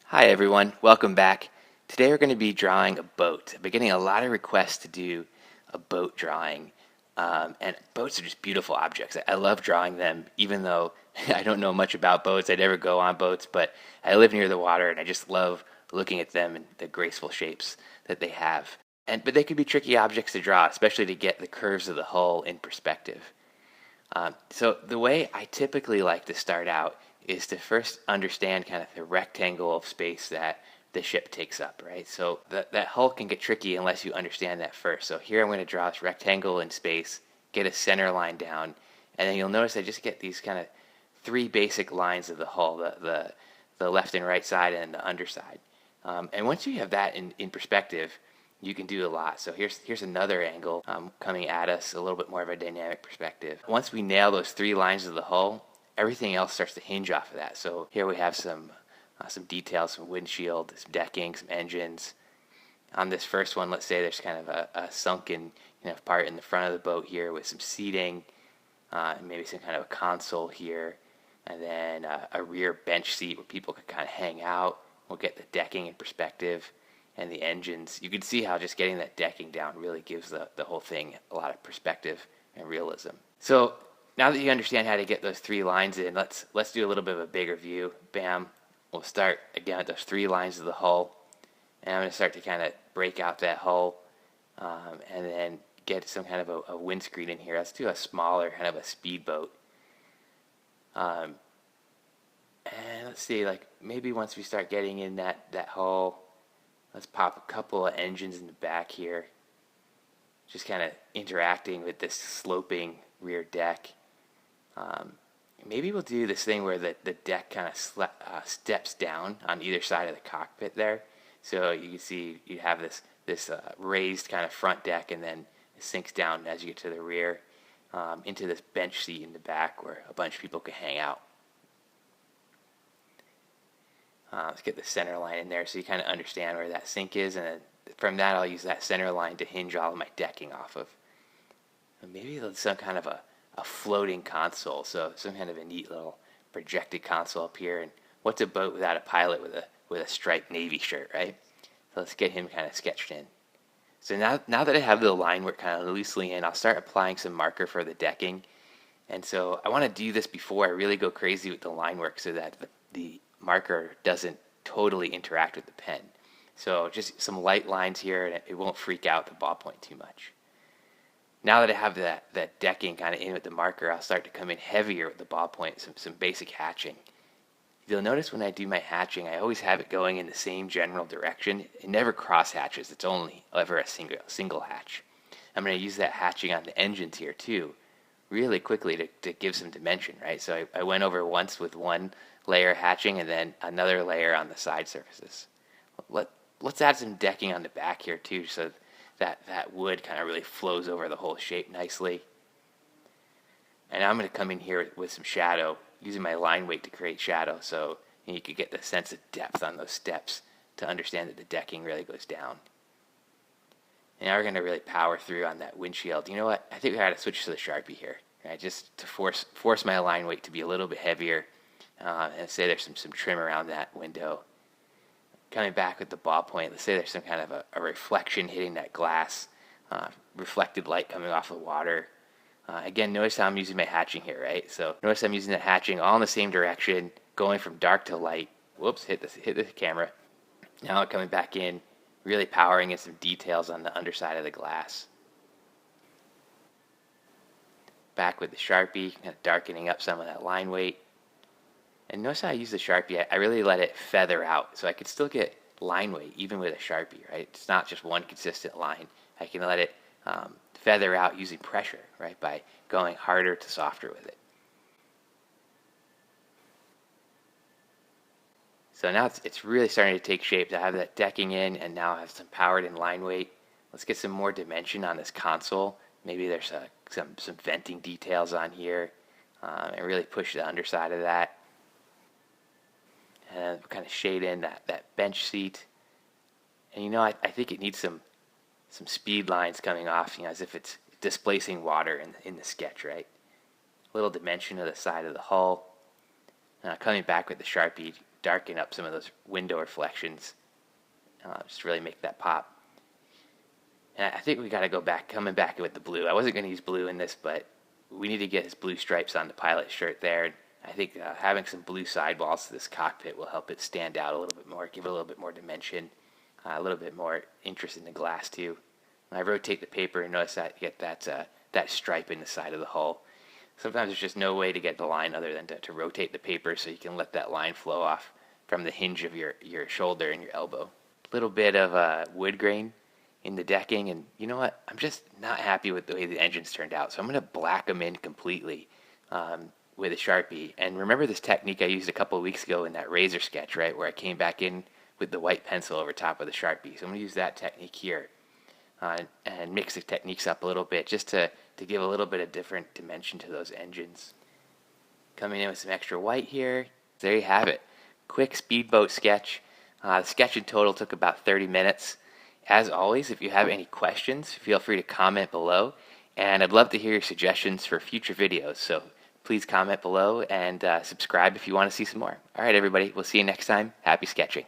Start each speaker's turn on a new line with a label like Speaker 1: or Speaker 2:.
Speaker 1: Hi everyone, welcome back. Today we're going to be drawing a boat. I've been getting a lot of requests to do a boat drawing, and boats are just beautiful objects. I love drawing them, even though I don't know much about boats. I never go on boats, but I live near the water and I just love looking at them and the graceful shapes that they have. But they can be tricky objects to draw, especially to get the curves of the hull in perspective. So the way I typically like to start out is to first understand kind of the rectangle of space that the ship takes up, right? So that hull can get tricky unless you understand that first. So here I'm going to draw this rectangle in space, get a center line down, and then you'll notice I just get these kind of three basic lines of the hull, the left and right side and the underside. And once you have that in perspective, you can do a lot. So here's another angle coming at us, a little bit more of a dynamic perspective. Once we nail those three lines of the hull, everything else starts to hinge off of that. So here we have some details, some windshield, some decking, some engines. On this first one, let's say there's kind of a sunken part in the front of the boat here with some seating, and maybe some kind of a console here, and then a rear bench seat where people could kind of hang out. We'll get the decking in perspective and the engines. You can see how just getting that decking down really gives the whole thing a lot of perspective and realism. So now that you understand how to get those three lines in, let's do a little bit of a bigger view. Bam. We'll start again with those three lines of the hull, and I'm going to start to kind of break out that hull, and then get some kind of a windscreen in here. Let's do a smaller kind of a speedboat. And let's see, like maybe once we start getting in that hull, let's pop a couple of engines in the back here, just kind of interacting with this sloping rear deck. Maybe we'll do this thing where the deck kind of steps down on either side of the cockpit there. So you can see you have this raised kind of front deck, and then it sinks down as you get to the rear into this bench seat in the back where a bunch of people can hang out. Let's get the center line in there so you kind of understand where that sink is, and then from that I'll use that center line to hinge all of my decking off of. And maybe some kind of a floating console, so some kind of a neat little projected console up here. And what's a boat without a pilot with a striped Navy shirt, right? So let's get him kind of sketched in. So now that I have the line work kind of loosely in, I'll start applying some marker for the decking. And so I want to do this before I really go crazy with the line work so that the marker doesn't totally interact with the pen. So just some light lines here, and it won't freak out the ballpoint too much. Now that I have that decking kind of in with the marker, I'll start to come in heavier with the ballpoint, some basic hatching. You'll notice when I do my hatching, I always have it going in the same general direction. It never cross hatches. It's only ever a single hatch. I'm going to use that hatching on the engines here too, really quickly to give some dimension, right? So I went over once with one layer hatching and then another layer on the side surfaces. Let's add some decking on the back here too, so that wood kind of really flows over the whole shape nicely. And I'm going to come in here with some shadow, using my line weight to create shadow, so you could get the sense of depth on those steps to understand that the decking really goes down. And now we're going to really power through on that windshield. You know what? I think we got to switch to the Sharpie here, right? Just to force my line weight to be a little bit heavier, and say there's some trim around that window. Coming back with the ballpoint, let's say there's some kind of a reflection hitting that glass, reflected light coming off the water. Again, notice how I'm using my hatching here, right? So notice I'm using the hatching all in the same direction, going from dark to light. Whoops, hit the camera. Now coming back in, really powering in some details on the underside of the glass. Back with the Sharpie, kind of darkening up some of that line weight. And notice how I use the Sharpie, I really let it feather out, so I could still get line weight even with a Sharpie, right? It's not just one consistent line. I can let it feather out using pressure, right, by going harder to softer with it. So now it's really starting to take shape. I have that decking in, and now I have some powered in line weight. Let's get some more dimension on this console. Maybe there's some venting details on here, and really push the underside of that. And kind of shade in that bench seat. And I think it needs some speed lines coming off, as if it's displacing water in the sketch, right? A little dimension to the side of the hull. Coming back with the Sharpie, darken up some of those window reflections, just really make that pop. And I think we got to go back, coming back with the blue. I wasn't going to use blue in this, but we need to get his blue stripes on the pilot shirt there. And I think having some blue sidewalls to this cockpit will help it stand out a little bit more, give it a little bit more dimension, a little bit more interest in the glass too. When I rotate the paper, and notice that you get that stripe in the side of the hull. Sometimes there's just no way to get the line other than to rotate the paper so you can let that line flow off from the hinge of your shoulder and your elbow. A little bit of wood grain in the decking, and you know what? I'm just not happy with the way the engines turned out, so I'm going to black them in completely with a Sharpie. And remember this technique I used a couple of weeks ago in that razor sketch, right, where I came back in with the white pencil over top of the Sharpie. So I'm going to use that technique here and mix the techniques up a little bit just to give a little bit of different dimension to those engines. Coming in with some extra white here. There you have it. Quick speedboat sketch. The sketch in total took about 30 minutes. As always, if you have any questions, feel free to comment below. And I'd love to hear your suggestions for future videos. So please comment below and subscribe if you want to see some more. All right, everybody. We'll see you next time. Happy sketching.